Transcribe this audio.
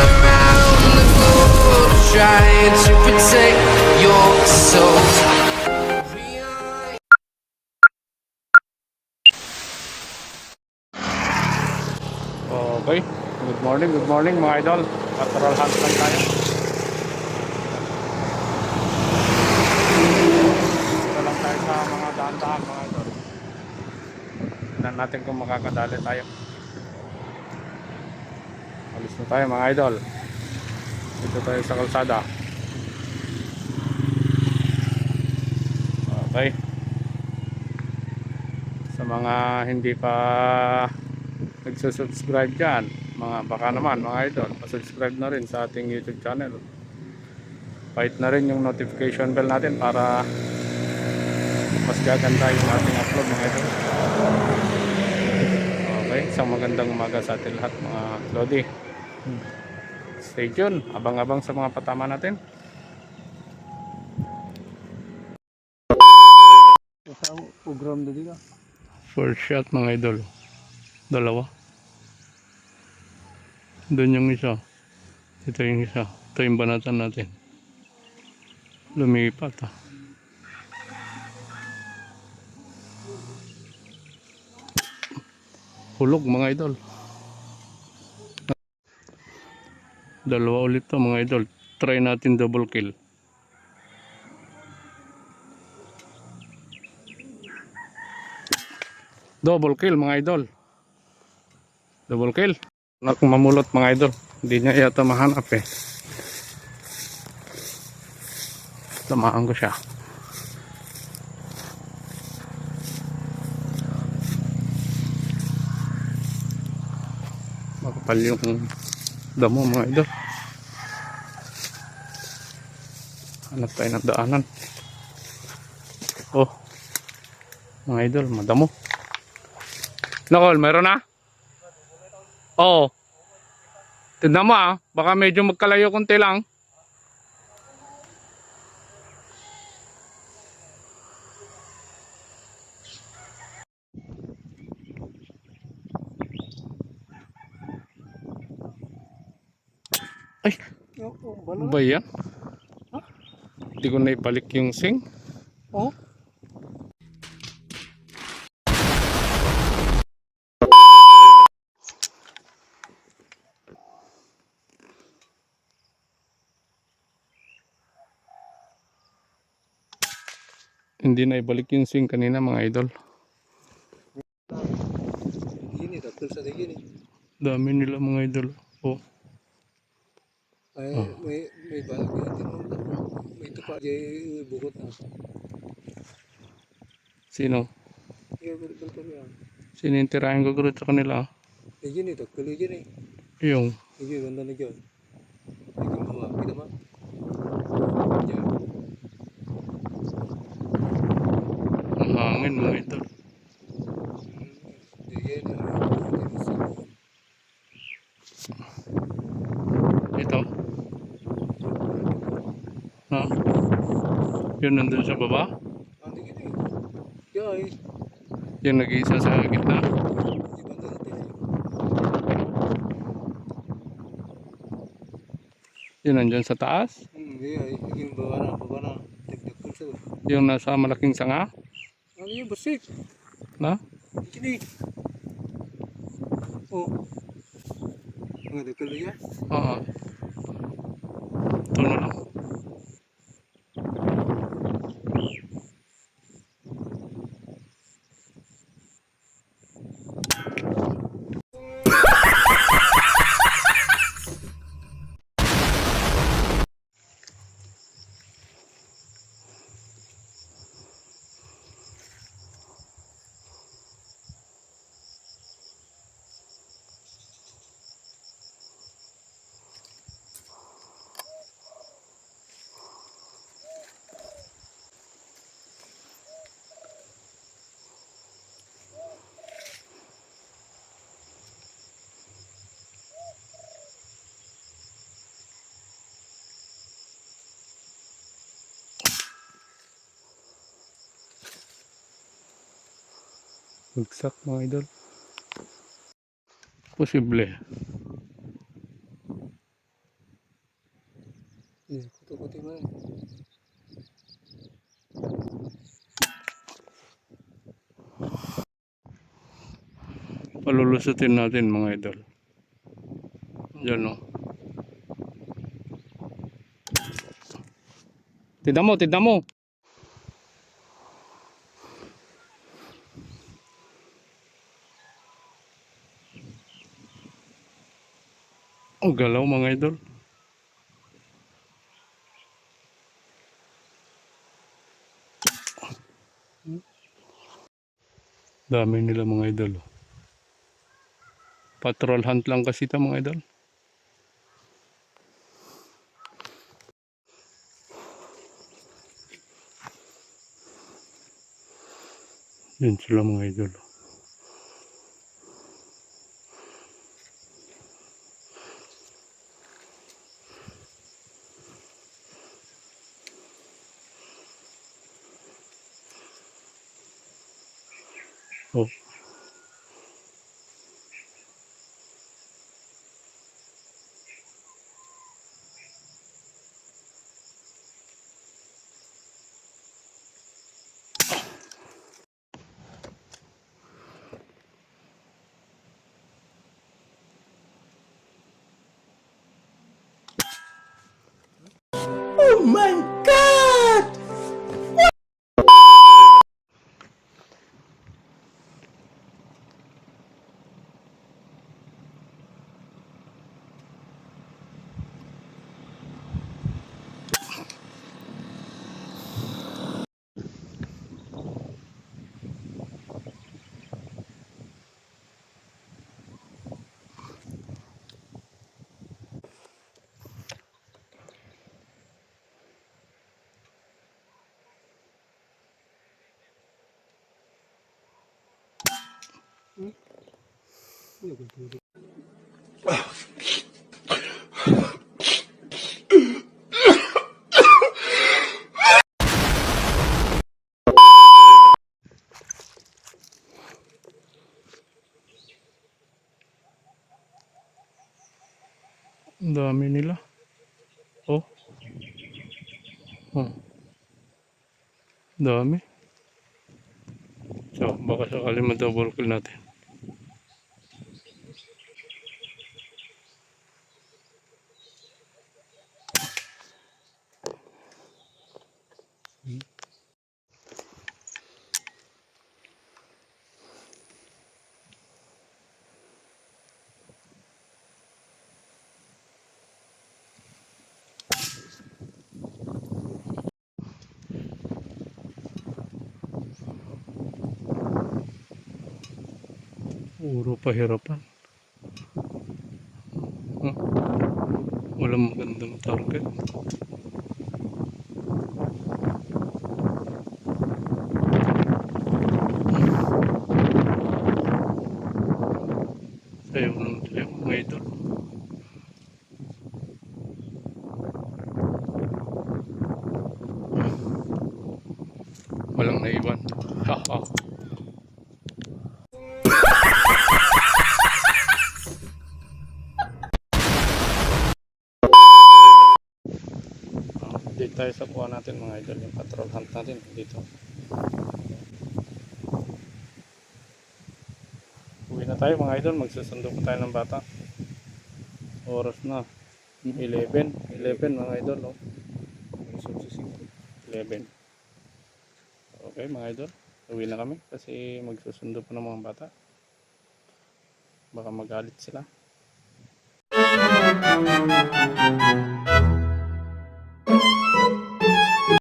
around the globe trying to protect your soul. Okay, good morning mga idol. Natural hunt lang tayo. Ito lang tayo sa mga daan-daan mga idol. Tignan natin kung makakadali tayo. Alis na tayo mga idol. Dito tayo sa kalsada. Okay. Sa mga hindi pa nagsusubscribe dyan, baka naman mga idol, pasubscribe na rin sa ating YouTube channel. Pahit na rin yung notification bell natin para mas gaganda yung ating upload mga idol. Okay, isang magandang umaga sa ating lahat mga Lodi. Stay tuned, abang-abang sa mga patama natin. Program tadi ka. First shot mga idol, dalawa. Doon yung isa, ito yung isa, ito yung banatan natin. Lumipat ah. Hulog mga idol. Dalawa ulit to mga idol. Try natin double kill. Double kill mga idol. Double kill. Mamulot mga idol. Hindi niya yata mahanap eh. Tamaan ko siya. Makapal yung damo mga idol. Hanap tayo ng daanan. Oh, mga idol, madamo. Nakol, meron na? Oo. Tignan mo ah, baka medyo magkalayo konti lang. Ay, ano ba yan? Hindi ko na ibalik yung sing. Oh. Hindi na ibalik yung sing kanina mga idol. Gini dokter sa gini. Dami nila mga idol. Oh. Ay may balag din mo. May tupa jay bukot na. Sino? Iya betul ya. Sino yung tirahin ko sa kanila? Gini dokter gini. Yung Ini banda na jod. Ini mama kita mah. Ya. ang hangin mga idol. Dia na. Ito. Ha? Yun nandun sa baba? Andi gini. Ya, Yung nag-iisa sa gitna? di banda natin. Yun nandyan sa taas? Iya, ini bawa na. Dokter sa. Yung nasa malaking sanga? Ano yung basik? Na? Gini. Oh. Ang dokter ya. Oo. Ito na lang. Bagsak mga idol. Posible. Kuto-kuti man. Palulusutin natin mga idol. Yan o. Tignan mo, tignan mo. Oh, galaw mga idol. Dami nila mga idol. Patrol hunt lang kasi ito mga idol. Yan sila mga idol. Oh. Ang dami nila. Oh. Oh. Dami. So, baka sakali ma-double kill natin. Puro pahirapan. Walang magandang target. Sayo ng sayo mga idol. Walang naiwan. Haha. Dito tayo sa kuha natin mga idol, yung patrol hunt natin dito. Uwi na tayo mga idol, magsusundo pa tayo ng bata. Oras na 11 mga idol, no? 11. Okay mga idol, uwi na kami kasi magsusundo pa ng mga bata. Baka magalit sila.